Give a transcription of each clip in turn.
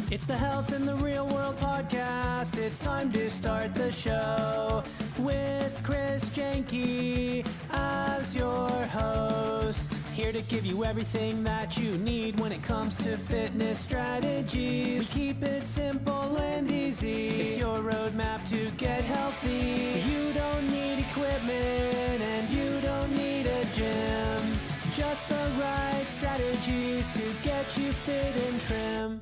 It's the Health in the Real World podcast. It's time to start the show with Chris Janke as your host. Here to give you everything that you need when it comes to fitness strategies. We keep it simple and easy. It's your roadmap to get healthy. You don't need equipment and you don't need a gym. Just the right strategies to get you fit and trim.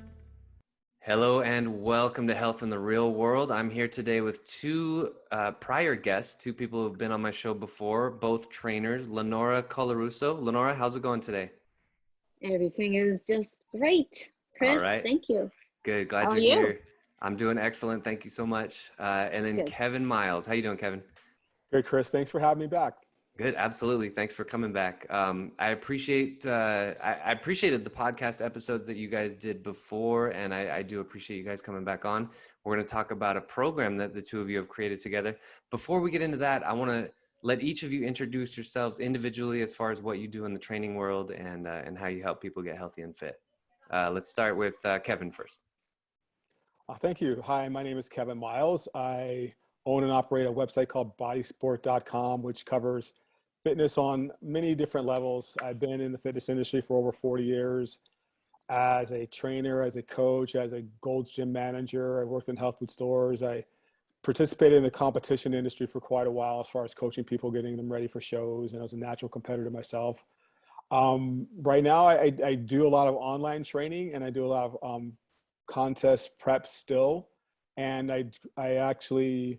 Hello and welcome to Health in the Real World. I'm here today with two prior guests, two people who've been on my show before, both trainers, Lenora, Colarusso. Lenora, how's it going today? Everything is just great, Chris. All right. Thank you. Good. Glad you're here. I'm doing excellent. Thank you so much. And then Good. Myles. How you doing, Kevin? Good, Chris. Thanks for having me back. Good. Absolutely. Thanks for coming back. I appreciated the podcast episodes that you guys did before, and I do appreciate you guys coming back on. We're going to talk about a program that the two of you have created together. Before we get into that, I want to let each of you introduce yourselves individually as far as what you do in the training world and how you help people get healthy and fit. Let's start with Kevin first. Thank you. Hi, my name is Kevin Myles. I own and operate a website called bodysport.com, which covers fitness on many different levels. I've been in the fitness industry for over 40 years as a trainer, as a coach, as a Gold's Gym manager. I worked in health food stores. I participated in the competition industry for quite a while as far as coaching people, getting them ready for shows, and I was a natural competitor myself. Right now, I do a lot of online training and I do a lot of contest prep still. And I actually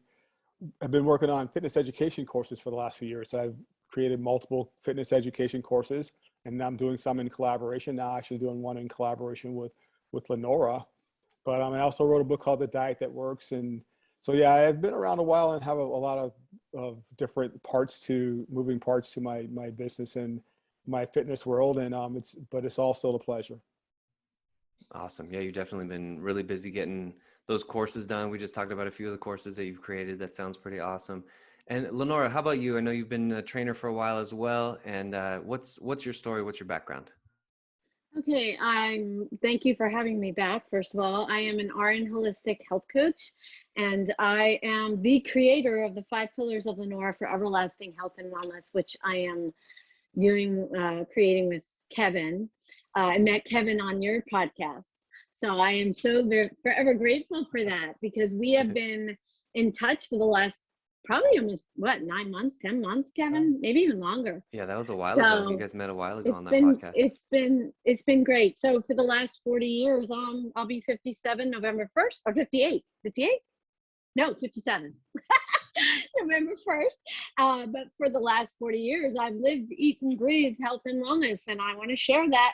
have been working on fitness education courses for the last few years. So I've created multiple fitness education courses, and I'm doing some in collaboration now, actually doing one in collaboration with Lenora. But I also wrote a book called The Diet That Works. And so, yeah, I've been around a while and have a lot of different moving parts to my business and my fitness world. And it's all still a pleasure. Awesome. Yeah, you've definitely been really busy getting those courses done. We just talked about a few of the courses that you've created. That sounds pretty awesome. And Lenora, how about you? I know you've been a trainer for a while as well. And what's your story? What's your background? Okay, thank you for having me back. First of all, I am an RN holistic health coach, and I am the creator of the 5 pillars of Lenoir for everlasting health and wellness, which I am creating with Kevin. I met Kevin on your podcast. So I am so forever grateful for that, because we have been in touch for the last probably almost 9 months, 10 months, Kevin, maybe even longer. Yeah, that was a while ago. You guys met a while ago on that podcast. It's been great. So for the last 40 years, I'll be 57 November 1st or 58. 58? No, 57. November 1st. But for the last 40 years, I've lived, eaten, breathed health and wellness, and I want to share that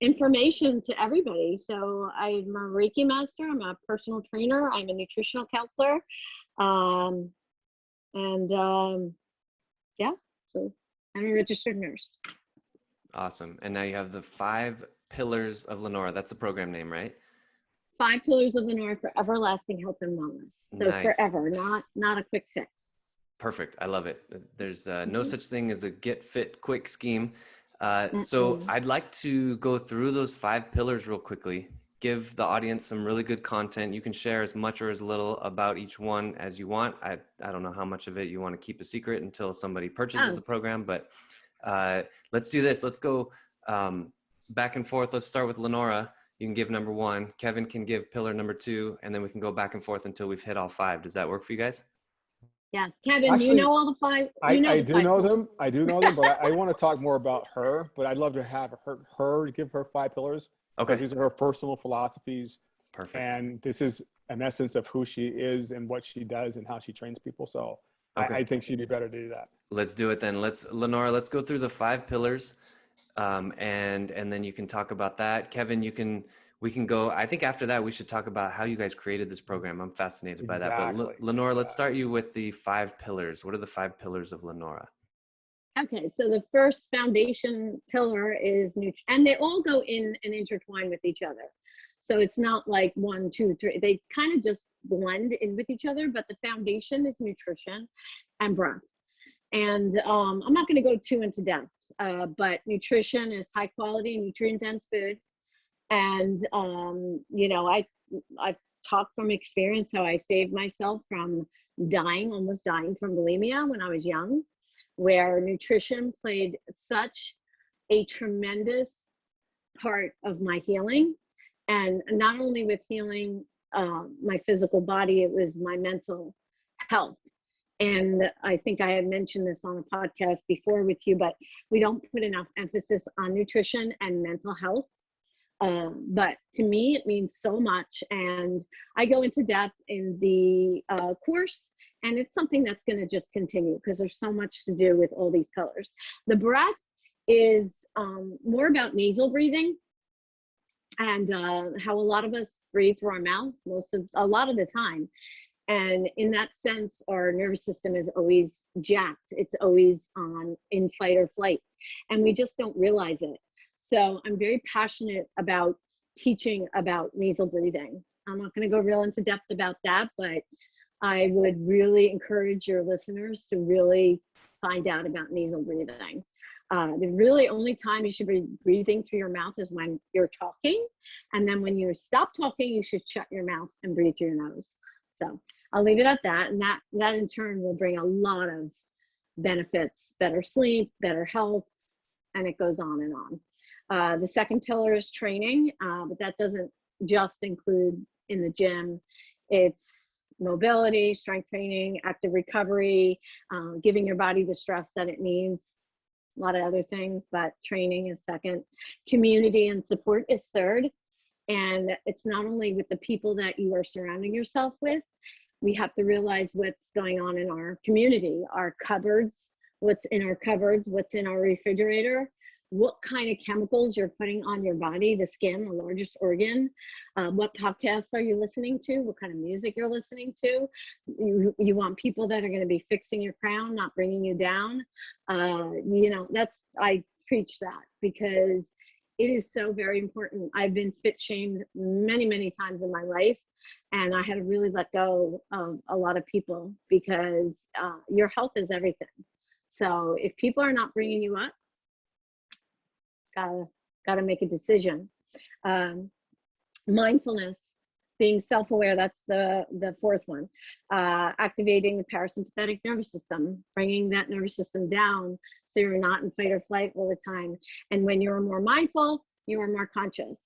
information to everybody. So I'm a Reiki master, I'm a personal trainer, I'm a nutritional counselor, so I'm a registered nurse. Awesome. And now you have the 5 pillars of Lenoir. That's the program name, right? 5 pillars of Lenoir for everlasting health and wellness. So nice. Forever, not a quick fix. Perfect. I love it. There's no such thing as a get fit quick scheme. So I'd like to go through those 5 pillars real quickly, give the audience some really good content. You can share as much or as little about each one as you want. I don't know how much of it you want to keep a secret until somebody purchases the program, but let's do this. Let's go back and forth. Let's start with Lenora. You can give number 1. Kevin can give pillar number 2, and then we can go back and forth until we've hit all 5. Does that work for you guys? Yes, Kevin, actually, you know all the 5. I do know them, but I want to talk more about her. But I'd love to have her give her 5 pillars. Okay. These are her personal philosophies. Perfect. And this is an essence of who she is and what she does and how she trains people. So okay. I think she'd be better to do that. Let's do it then. Lenora, let's go through the 5 pillars. And then you can talk about that. Kevin, we can go, I think after that, we should talk about how you guys created this program. I'm fascinated by that. But Lenora, let's start you with the 5 pillars. What are the 5 pillars of Lenora? Okay, so the first foundation pillar is nutrition, and they all go in and intertwine with each other. So it's not like 1, 2, 3. They kind of just blend in with each other, but the foundation is nutrition and breath. And I'm not going to go too into depth, but nutrition is high quality, nutrient dense food. And, I've talked from experience how I saved myself from almost dying from bulimia when I was young, where nutrition played such a tremendous part of my healing. And not only with healing my physical body, it was my mental health. And I think I had mentioned this on a podcast before with you, but we don't put enough emphasis on nutrition and mental health. But to me, it means so much. And I go into depth in the course, and it's something that's going to just continue because there's so much to do with all these pillars. The breath is more about nasal breathing and how a lot of us breathe through our mouth a lot of the time. And in that sense, our nervous system is always jacked. It's always in fight or flight, and we just don't realize it. So I'm very passionate about teaching about nasal breathing. I'm not going to go real into depth about that, but I would really encourage your listeners to really find out about nasal breathing. The really only time you should be breathing through your mouth is when you're talking. And then when you stop talking, you should shut your mouth and breathe through your nose. So I'll leave it at that. And that in turn will bring a lot of benefits, better sleep, better health, and it goes on and on. The second pillar is training, but that doesn't just include in the gym. It's mobility, strength training, active recovery, giving your body the stress that it needs, a lot of other things, but training is second. Community and support is third. And it's not only with the people that you are surrounding yourself with. We have to realize what's going on in our community, our cupboards, what's in our cupboards, what's in our refrigerator, what kind of chemicals you're putting on your body, the skin, the largest organ, what podcasts are you listening to, what kind of music you're listening to. You want people that are going to be fixing your crown, not bringing you down. I preach that because it is so very important. I've been fit shamed many, many times in my life, and I had to really let go of a lot of people because your health is everything. So if people are not bringing you up, gotta make a decision. Mindfulness, being self-aware, that's the fourth one. Activating the parasympathetic nervous system, bringing that nervous system down so you're not in fight or flight all the time. And when you're more mindful, you are more conscious.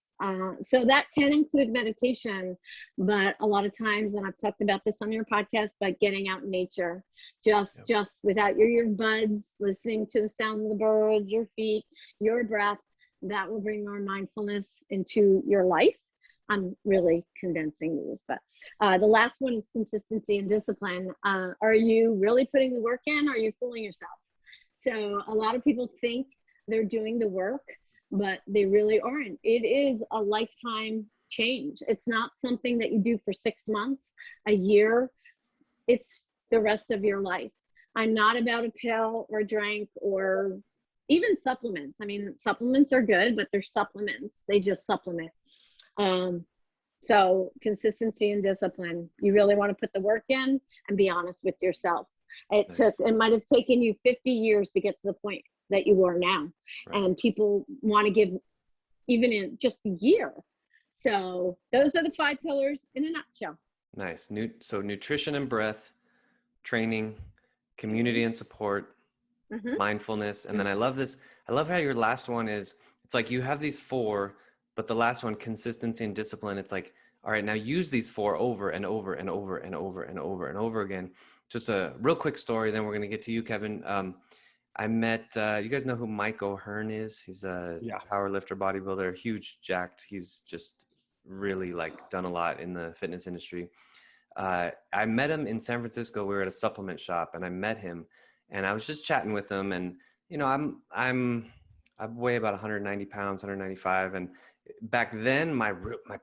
So that can include meditation, but a lot of times, and I've talked about this on your podcast, but getting out in nature, just without your earbuds, listening to the sounds of the birds, your feet, your breath, that will bring more mindfulness into your life. I'm really condensing these, but the last one is consistency and discipline. Are you really putting the work in, or are you fooling yourself? So a lot of people think they're doing the work, but they really aren't. It is a lifetime change. It's not something that you do for 6 months, a year. It's the rest of your life. I'm not about a pill or drink or even supplements. I mean, supplements are good, but they're supplements. They just supplement. So consistency and discipline. You really want to put the work in and be honest with yourself. It might have taken you 50 years to get to the point that you are now. Right. And people want to give even in just a year. So those are the 5 pillars in a nutshell. Nice. So nutrition and breath, training, community and support, mindfulness. And then I love this. I love how your last one is, it's like you have these 4, but the last one, consistency and discipline. It's like, all right, now use these 4 over and over and over and over and over and over again. Just a real quick story. Then we're going to get to you, Kevin. I met, you guys know who Hearn is? He's a power lifter, bodybuilder, huge, jacked. He's just really done a lot in the fitness industry. I met him in San Francisco. We were at a supplement shop, and I met him, and I was just chatting with him. And I weigh about 190 pounds, 195, and back then my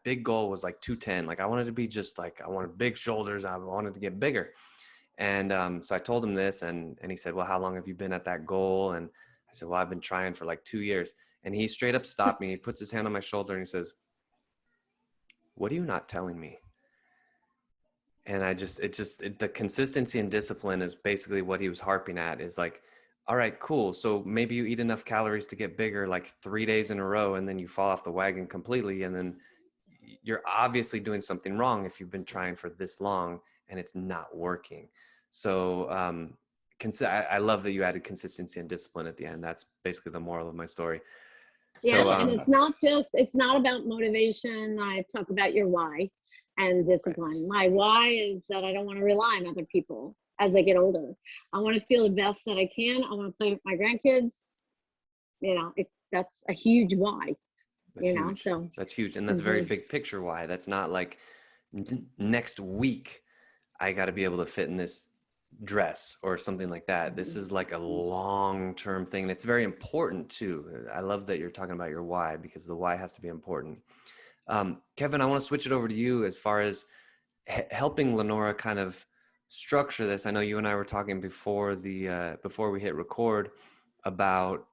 big goal was 210. I wanted to be I wanted big shoulders. I wanted to get bigger. And so I told him this, and he said, well, how long have you been at that goal? And I said, well, I've been trying for 2 years. And he straight up stopped me. He puts his hand on my shoulder and he says, what are you not telling me? And the consistency and discipline is basically what he was harping at, is All right, cool. So maybe you eat enough calories to get bigger like 3 days in a row, and then you fall off the wagon completely. And then you're obviously doing something wrong if you've been trying for this long and it's not working. So I love that you added consistency and discipline at the end. That's basically the moral of my story. Yeah, So and it's not about motivation. I talk about your why and discipline. My why is that I don't want to rely on other people as I get older. I want to feel the best that I can. I want to play with my grandkids. That's a huge why. that's huge. So That's huge. And that's very big picture why. That's not like next week I got to be able to fit in this dress or something like that. This is like a long-term thing. And it's very important too. I love that you're talking about your why, because the why has to be important. Kevin, I want to switch it over to you as far as helping Lenora kind of structure this. I know you and I were talking before we hit record about,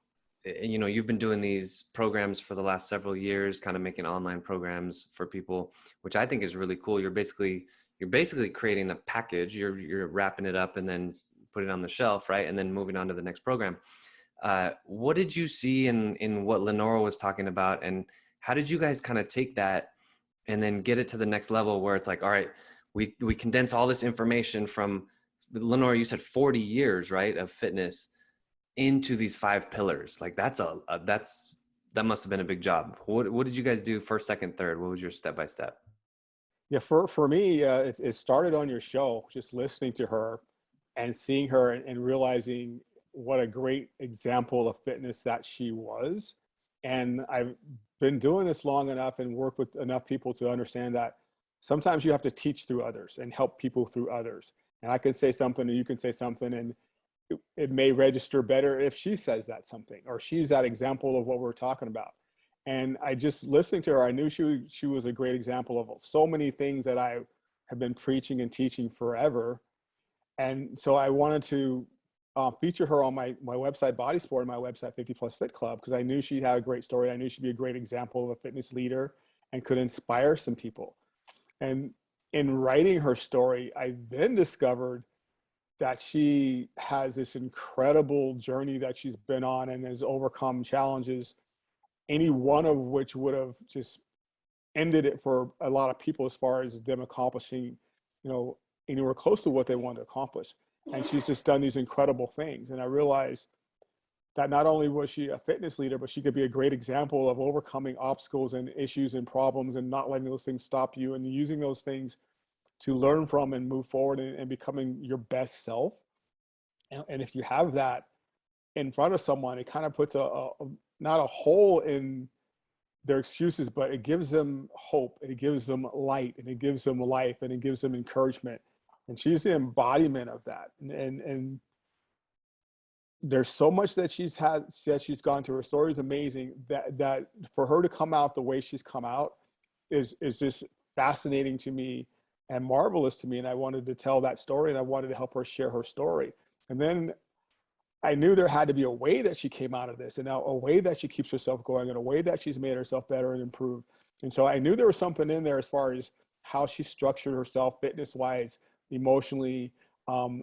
you've been doing these programs for the last several years, kind of making online programs for people, which I think is really cool. You're basically creating a package. You're wrapping it up and then put it on the shelf, right? And then moving on to the next program. What did you see in what Lenora was talking about, and how did you guys kind of take that and then get it to the next level where it's like, all right, we condense all this information from Lenora, you said 40 years, right, of fitness into these 5 pillars. Like that must have been a big job. What did you guys do first, second, third? What was your step-by-step? Yeah, for me, it started on your show, just listening to her and seeing her and realizing what a great example of fitness that she was. And I've been doing this long enough and worked with enough people to understand that sometimes you have to teach through others and help people through others. And I can say something and you can say something, and it may register better if she says that something, or she's that example of what we're talking about. And I just listening to her, I knew she was a great example of so many things that I have been preaching and teaching forever. And so I wanted to feature her on my website, Body Sport, and my website, 50 Plus Fit Club, because I knew she'd have a great story. I knew she'd be a great example of a fitness leader and could inspire some people. And in writing her story, I then discovered that she has this incredible journey that she's been on and has overcome challenges, any one of which would have just ended it for a lot of people as far as them accomplishing, anywhere close to what they want to accomplish. And she's just done these incredible things. And I realized that not only was she a fitness leader, but she could be a great example of overcoming obstacles and issues and problems and not letting those things stop you and using those things to learn from and move forward and becoming your best self. And if you have that in front of someone, it kind of puts not a hole in their excuses, but it gives them hope, and it gives them light, and it gives them life, and it gives them encouragement. And she's the embodiment of that. And there's so much that she's gone through. Her story is amazing. That for her to come out the way she's come out is just fascinating to me and marvelous to me. And I wanted to tell that story, and I wanted to help her share her story. And then I knew there had to be a way that she came out of this, and now a way that she keeps herself going, and a way that she's made herself better and improved. And so I knew there was something in there as far as how she structured herself, fitness-wise, emotionally,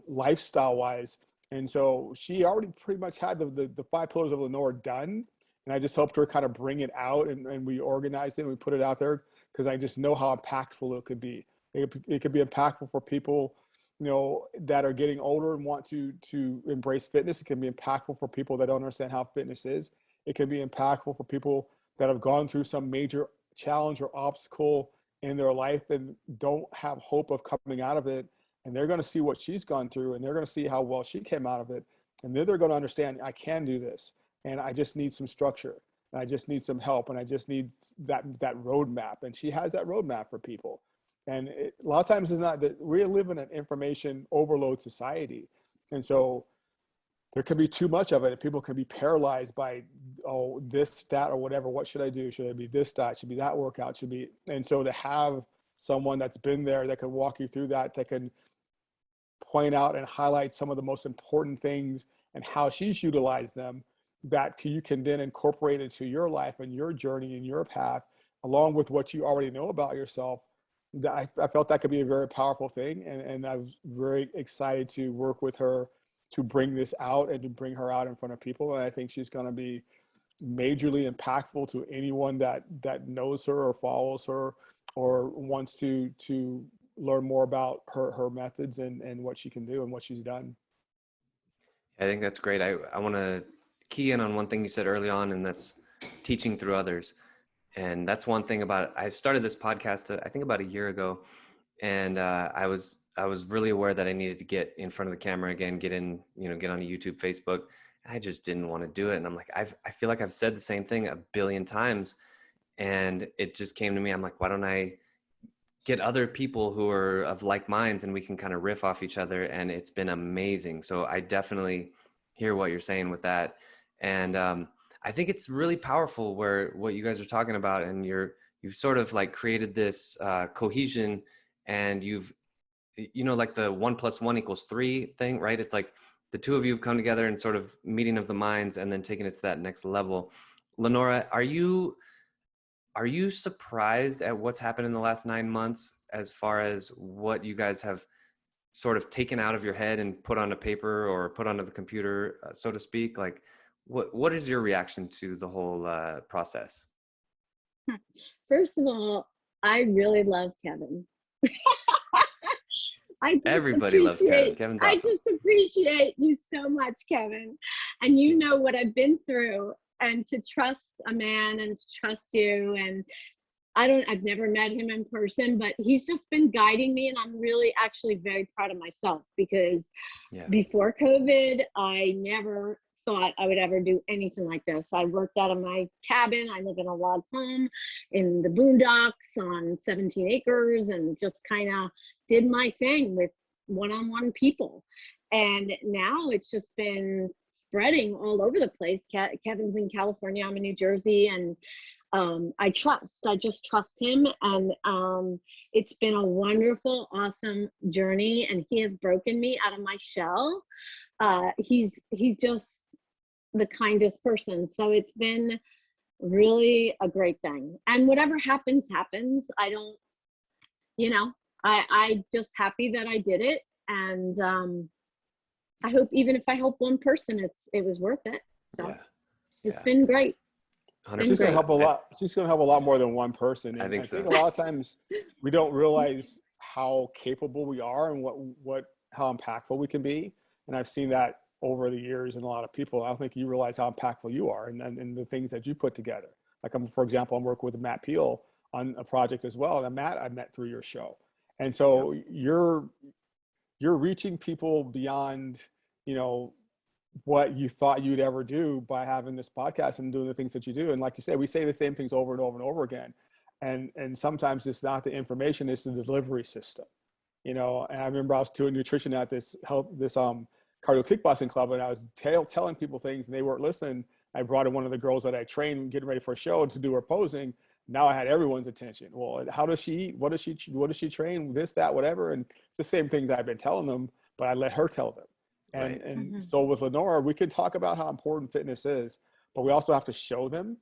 lifestyle-wise. And so she already pretty much had the 5 pillars of Lenoir done. And I just helped her kind of bring it out, and we organized it and we put it out there, because I just know how impactful it could be. It could be impactful for people, that are getting older and want to embrace fitness. It can be impactful for people that don't understand how fitness is. It can be impactful for people that have gone through some major challenge or obstacle in their life and don't have hope of coming out of it. And they're going to see what she's gone through, and they're going to see how well she came out of it. And then they're going to understand, I can do this, and I just need some structure, and I just need some help, and I just need that roadmap. And she has that roadmap for people. And a lot of times it's not that we live in an information overload society. And so there can be too much of it, and people can be paralyzed by, this, that, or whatever. What should I do? Should it be this, that? Should be that workout? Should be. And so to have someone that's been there that can walk you through that can point out and highlight some of the most important things and how she's utilized them, that you can then incorporate into your life and your journey and your path, along with what you already know about yourself. I felt that could be a very powerful thing. And I was very excited to work with her to bring this out and to bring her out in front of people. And I think she's going to be majorly impactful to anyone that knows her or follows her or wants to learn more about her methods and what she can do and what she's done. I think that's great. I want to key in on one thing you said early on, and that's teaching through others. And that's one thing about, I started this podcast, I think about a year ago. And I was really aware that I needed to get in front of the camera again, get on YouTube, Facebook. I just didn't want to do it. And I'm like, I feel like I've said the same thing a billion times. And it just came to me. I'm like, why don't I get other people who are of like minds and we can kind of riff off each other. And it's been amazing. So I definitely hear what you're saying with that. And I think it's really powerful what you guys are talking about. And you've sort of like created this cohesion, and you've, like the 1 + 1 = 3 thing, right? It's like the two of you have come together and sort of meeting of the minds and then taking it to that next level. Lenora, are you surprised at what's happened in the last 9 months as far as what you guys have sort of taken out of your head and put onto paper or put onto the computer, so to speak? Like, what is your reaction to the whole process? First of all, I really love Kevin. Everybody loves Kevin. Kevin's awesome. I just appreciate you so much, Kevin. And you know what I've been through, and to trust a man and to trust you. And I've never met him in person, but he's just been guiding me. And I'm really actually very proud of myself, because before COVID, I never thought I would ever do anything like this. I worked out of my cabin. I live in a log home in the boondocks on 17 acres and just kind of did my thing with one-on-one people. And now it's just been spreading all over the place. Kevin's in California, I'm in New Jersey, and I just trust him. And it's been a wonderful, awesome journey, and he has broken me out of my shell. He's just the kindest person. So it's been really a great thing. And whatever happens. I just happy that I did it. And I hope, even if I help one person, it was worth it. So it's been great. She's going to help a lot. She's going to help a lot more than one person. And I think a lot of times we don't realize how capable we are and how impactful we can be. And I've seen that over the years in a lot of people. I don't think you realize how impactful you are and the things that you put together. Like for example, I'm working with Matt Peel on a project as well. And Matt, I met through your show. And so you're reaching people beyond, what you thought you'd ever do by having this podcast and doing the things that you do. And like you said, we say the same things over and over and over again. And sometimes it's not the information, it's the delivery system. And I remember I was doing nutrition at this cardio kickboxing club, and I was telling people things and they weren't listening. I brought in one of the girls that I trained getting ready for a show to do her posing. Now I had everyone's attention. Well, how does she eat? What does she train? This, that, whatever. And it's the same things I've been telling them, but I let her tell them. And so with Lenoir, we can talk about how important fitness is, but we also have to show them.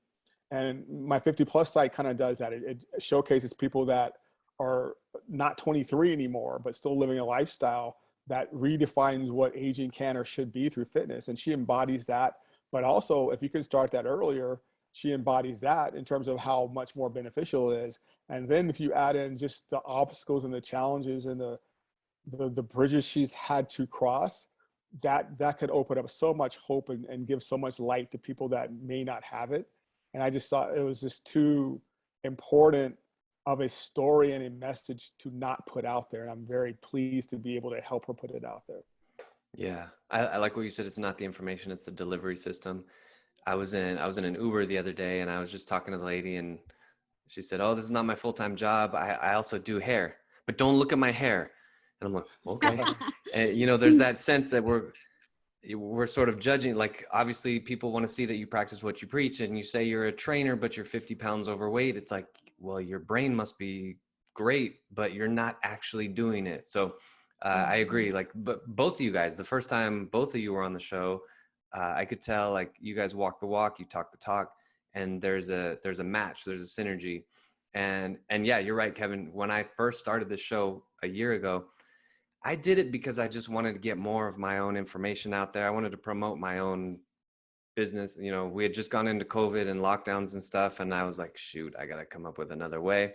And my 50+ site kind of does that. It showcases people that are not 23 anymore, but still living a lifestyle that redefines what aging can or should be through fitness. And she embodies that. But also, if you can start that earlier, she embodies that in terms of how much more beneficial it is. And then if you add in just the obstacles and the challenges and the bridges she's had to cross, that could open up so much hope and give so much light to people that may not have it. And I just thought it was just too important of a story and a message to not put out there. And I'm very pleased to be able to help her put it out there. Yeah. I like what you said. It's not the information, it's the delivery system. I was in an Uber the other day, and I was just talking to the lady, and she said, "Oh, this is not my full-time job. I also do hair, but don't look at my hair." And I'm like, okay. And there's that sense that we're sort of judging. Like, obviously people want to see that you practice what you preach, and you say you're a trainer, but you're 50 pounds overweight. It's like, well, your brain must be great, but you're not actually doing it. So I agree. Like, but both of you guys, the first time both of you were on the show, I could tell, like, you guys walk the walk, you talk the talk, and there's a match, there's a synergy. And yeah, you're right, Kevin. When I first started this show a year ago, I did it because I just wanted to get more of my own information out there. I wanted to promote my own business. You know, we had just gone into COVID and lockdowns and stuff, and I was like, shoot, I got to come up with another way.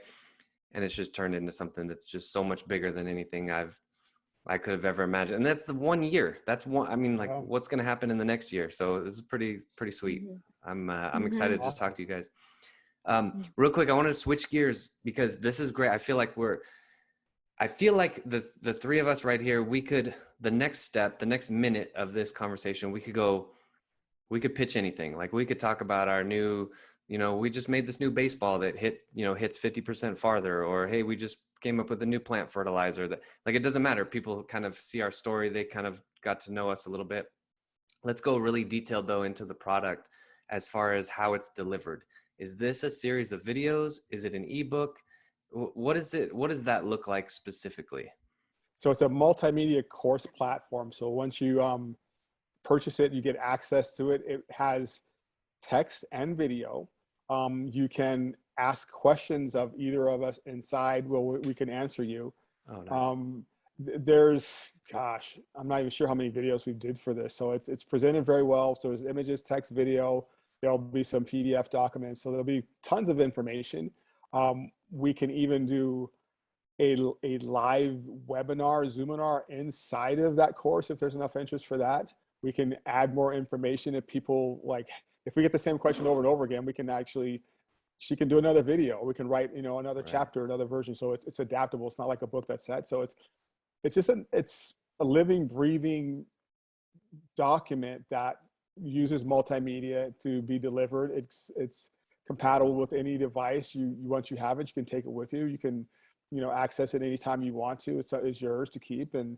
And it's just turned into something that's just so much bigger than anything I could have ever imagined. And that's the 1 year. That's one. I mean, like, Wow. what's going to happen in the next year? So this is pretty sweet. I'm excited to just talk to you guys. Real quick, I want to switch gears because this is great. I feel like the three of us right here, we could, the next step, the next minute of this conversation, we could pitch anything. Like, we could talk about our new, you know, we just made this new baseball that hits 50% farther, or, hey, we just came up with a new plant fertilizer that, like, it doesn't matter. People kind of see our story. They kind of got to know us a little bit. Let's go really detailed though into the product as far as how it's delivered. Is this a series of videos? Is it an ebook? What is it? What does that look like specifically? So it's a multimedia course platform. So once you purchase it, you get access to it. It has text and video. You can ask questions of either of us inside. Well, we can answer you. Oh, nice. There's, gosh, I'm not even sure how many videos we did for this. So it's presented very well. So there's images, text, video. There'll be some PDF documents. So there'll be tons of information. We can even do a live webinar, Zoominar inside of that course if there's enough interest for that. We can add more information if people, like, if we get the same question over and over again, we can actually, she can do another video. We can write, another chapter, another version. So it's adaptable. It's not like a book that's set. So it's just it's a living, breathing document that uses multimedia to be delivered. It's compatible with any device. Once you have it, you can take it with you. You can, access it anytime you want to. It's yours to keep and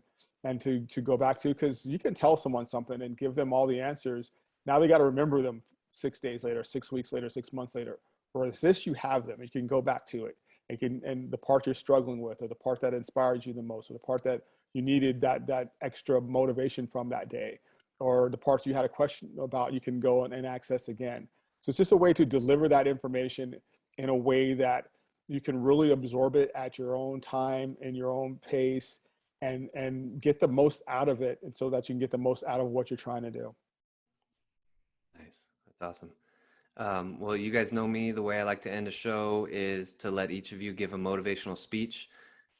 to go back to, because you can tell someone something and give them all the answers. Now they got to remember them 6 days later, 6 weeks later, 6 months later. Whereas this, you have them. You can go back to it. And the part you're struggling with, or the part that inspired you the most, or the part that you needed that extra motivation from that day, or the parts you had a question about, you can go and access again. So it's just a way to deliver that information in a way that you can really absorb it at your own time and your own pace, and get the most out of it, and so that you can get the most out of what you're trying to do. Nice. That's awesome. Well, you guys know me. The way I like to end a show is to let each of you give a motivational speech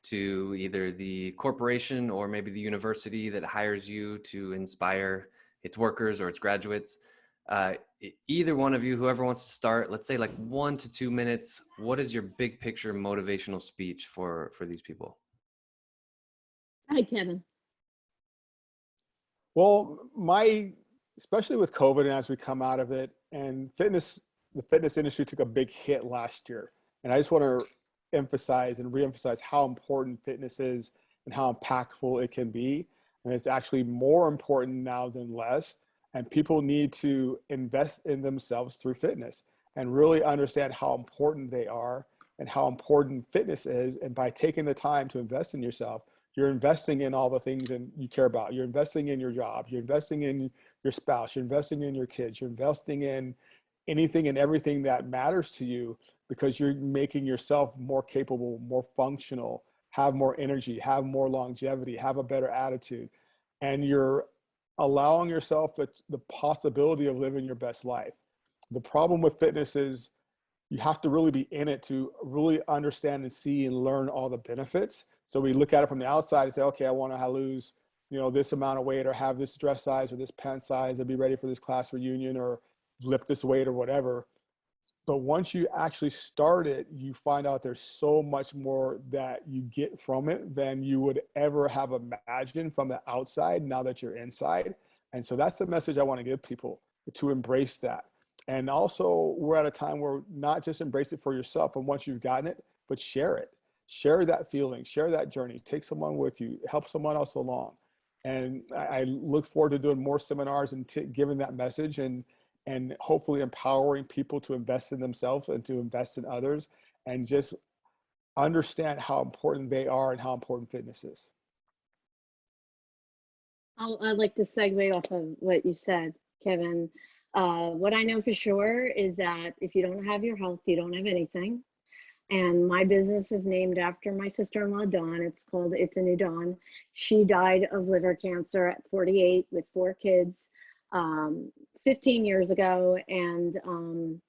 to either the corporation or maybe the university that hires you to inspire its workers or its graduates. Either one of you, whoever wants to start, let's say like 1 to 2 minutes. What is your big picture motivational speech for these people? Hi, Kevin. Well, especially with COVID and as we come out of it, and the fitness industry took a big hit last year. And I just want to emphasize and reemphasize how important fitness is and how impactful it can be. And it's actually more important now than less. And people need to invest in themselves through fitness and really understand how important they are and how important fitness is. And by taking the time to invest in yourself, you're investing in all the things that you care about. You're investing in your job. You're investing in your spouse. You're investing in your kids. You're investing in anything and everything that matters to you, because you're making yourself more capable, more functional, have more energy, have more longevity, have a better attitude. And you're allowing yourself the possibility of living your best life. The problem with fitness is you have to really be in it to really understand and see and learn all the benefits. So we look at it from the outside and say, okay, I want to lose, this amount of weight, or have this dress size or this pant size, or be ready for this class reunion, or lift this weight or whatever. But once you actually start it, you find out there's so much more that you get from it than you would ever have imagined from the outside now that you're inside. And so that's the message I want to give people, to embrace that. And also, we're at a time where not just embrace it for yourself and once you've gotten it, but share it. Share that feeling, share that journey, take someone with you, help someone else along. And I look forward to doing more seminars and giving that message, and hopefully empowering people to invest in themselves and to invest in others, and just understand how important they are and how important fitness is. I'd like to segue off of what you said, Kevin. What I know for sure is that if you don't have your health, you don't have anything. And my business is named after my sister-in-law, Dawn. It's called It's a New Dawn. She died of liver cancer at 48 with 4 kids 15 years ago. And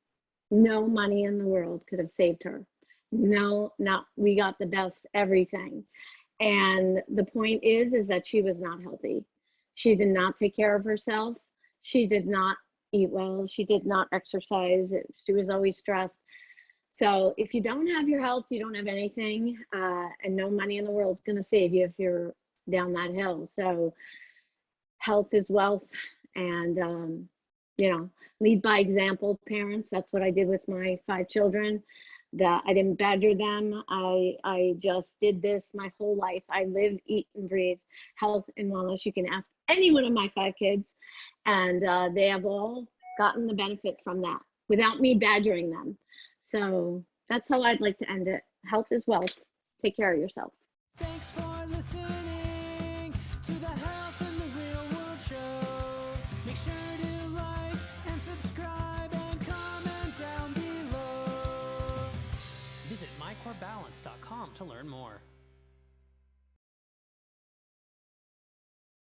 no money in the world could have saved her. No, not, we got the best everything. And the point is that she was not healthy. She did not take care of herself. She did not eat well. She did not exercise. She was always stressed. So if you don't have your health, you don't have anything, and no money in the world is going to save you if you're down that hill. So health is wealth, and you know, lead by example, parents. That's what I did with my 5 children. That I didn't badger them. I just did this my whole life. I live, eat, and breathe health and wellness. You can ask any one of my 5 kids, and they have all gotten the benefit from that without me badgering them. So that's how I'd like to end it. Health is wealth. Take care of yourself. Thanks for listening to the Health in the Real World show. Make sure to like and subscribe and comment down below. Visit mycorebalance.com to learn more.